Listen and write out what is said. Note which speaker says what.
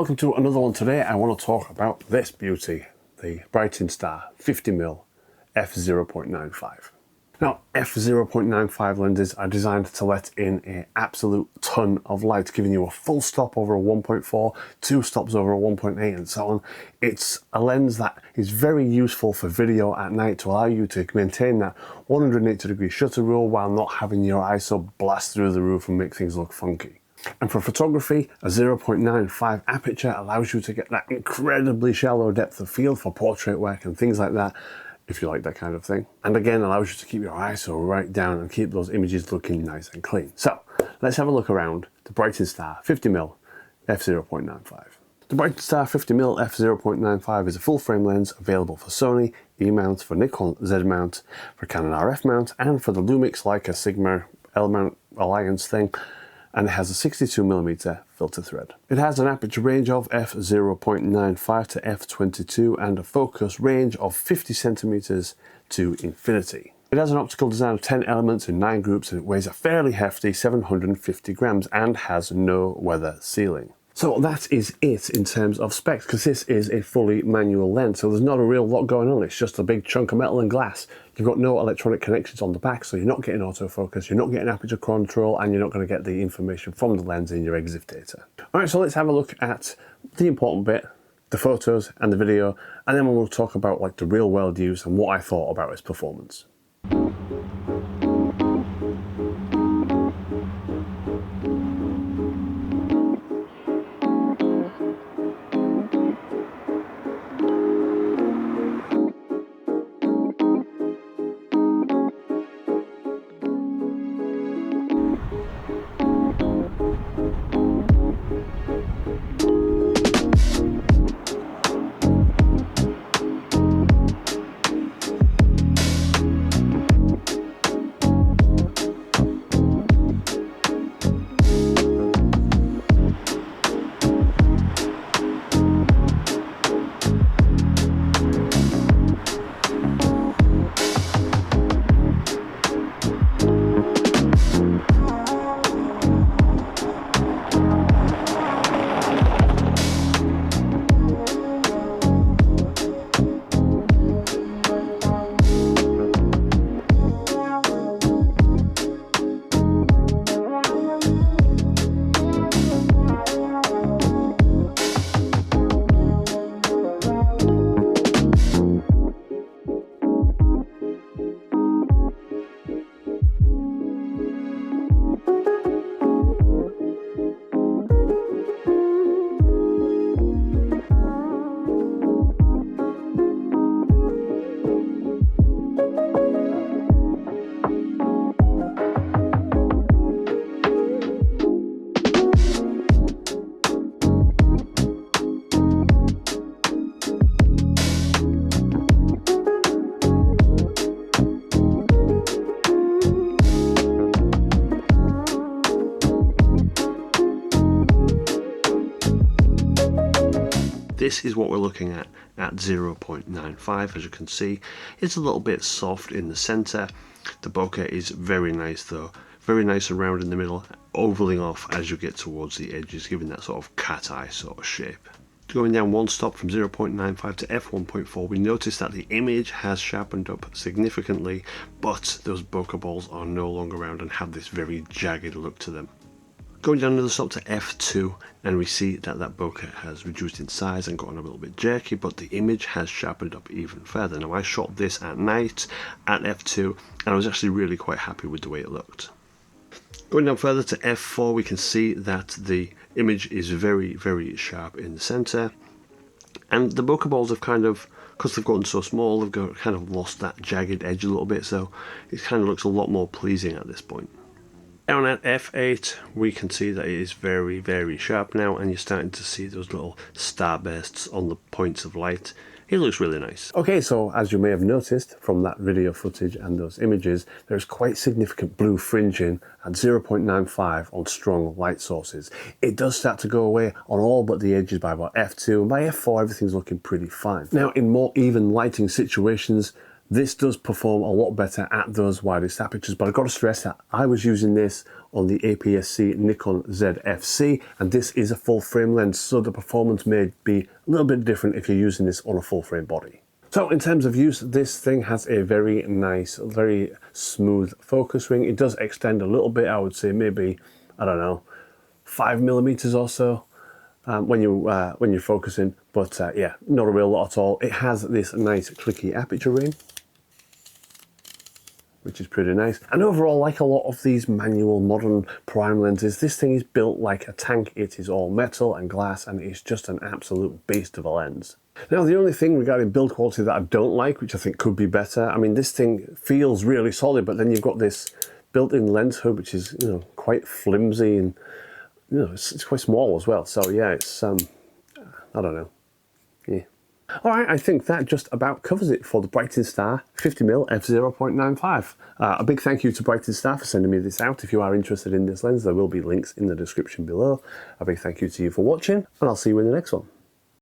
Speaker 1: welcome to another one. Today I want to talk about this beauty, the Brightin Star 50mm f0.95. Now, f0.95 lenses are designed to let in an absolute ton of light, giving you a full stop over a 1.4, 2 stops over a 1.8 and so on. It's a lens that is very useful for video at night to allow you to maintain that 180-degree shutter rule while not having your ISO blast through the roof and make things look funky. And for photography, a 0.95 aperture allows you to get that incredibly shallow depth of field for portrait work and things like that, if you like that kind of thing. And again, allows you to keep your ISO right down and keep those images looking nice and clean. So let's have a look around the Brightin Star 50mm f0.95. The Brightin Star 50mm f0.95 is a full frame lens available for Sony, E mount, for Nikon Z mount, for Canon RF mount, and for the Lumix Leica Sigma L mount Alliance thing. And it has a 62mm filter thread. It has an aperture range of f0.95 to f22 and a focus range of 50cm to infinity. It has an optical design of 10 elements in 9 groups, and it weighs a fairly hefty 750 grams and has no weather sealing. So that is it in terms of specs, because this is a fully manual lens, so there's not a real lot going on. It's just a big chunk of metal and glass. You've got no electronic connections on the back, so you're not getting autofocus, you're not getting aperture control, and you're not going to get the information from the lens in your EXIF data. Alright, so let's have a look at the important bit, the photos and the video, and then we'll talk about like the real world use and what I thought about its performance. This is what we're looking at 0.95. As you can see, it's a little bit soft in the center. The bokeh is very nice though, very nice around in the middle, ovaling off as you get towards the edges, giving that sort of cat eye sort of shape. Going down one stop from 0.95 to f1.4, we notice that the image has sharpened up significantly, but those bokeh balls are no longer around and have this very jagged look to them. Going down another stop to f2, and we see that that bokeh has reduced in size and gotten a little bit jerky, but the image has sharpened up even further. Now, I shot this at night at f2, and I was actually really quite happy with the way it looked. Going down further to f4, we can see that the image is very, very sharp in the center, and the bokeh balls have kind of, because they've gotten so small, they've kind of lost that jagged edge a little bit, so it kind of looks a lot more pleasing at this point. Down at f8, we can see that it is very, very sharp now, and you're starting to see those little starbursts on the points of light. It looks really nice. Okay, so as you may have noticed from that video footage and those images, there's quite significant blue fringing at 0.95 on strong light sources. It does start to go away on all but the edges by about f2, and by f4 everything's looking pretty fine. Now in more even lighting situations, This does perform a lot better at those widest apertures, but I've got to stress that I was using this on the APS-C Nikon ZFC, and this is a full frame lens, so the performance may be a little bit different if you're using this on a full frame body. So in terms of use, this thing has a very nice, very smooth focus ring. It does extend a little bit, I would say maybe, I don't know, 5mm or so when you're focusing, but yeah, not a real lot at all. It has this nice clicky aperture ring, which is pretty nice. And overall, like a lot of these manual modern prime lenses, this thing is built like a tank. It is all metal and glass, and it's just an absolute beast of a lens. Now, the only thing regarding build quality that I don't like, which I think could be better, I mean, this thing feels really solid, but then you've got this built-in lens hood, which is, you know, quite flimsy, and, you know, it's quite small as well. So yeah, it's, I don't know. Yeah. All right, I think that just about covers it for the Brightin Star 50mm f0.95. A big thank you to Brightin Star for sending me this out. If you are interested in this lens, there will be links in the description below. A big thank you to you for watching, and I'll see you in the next one.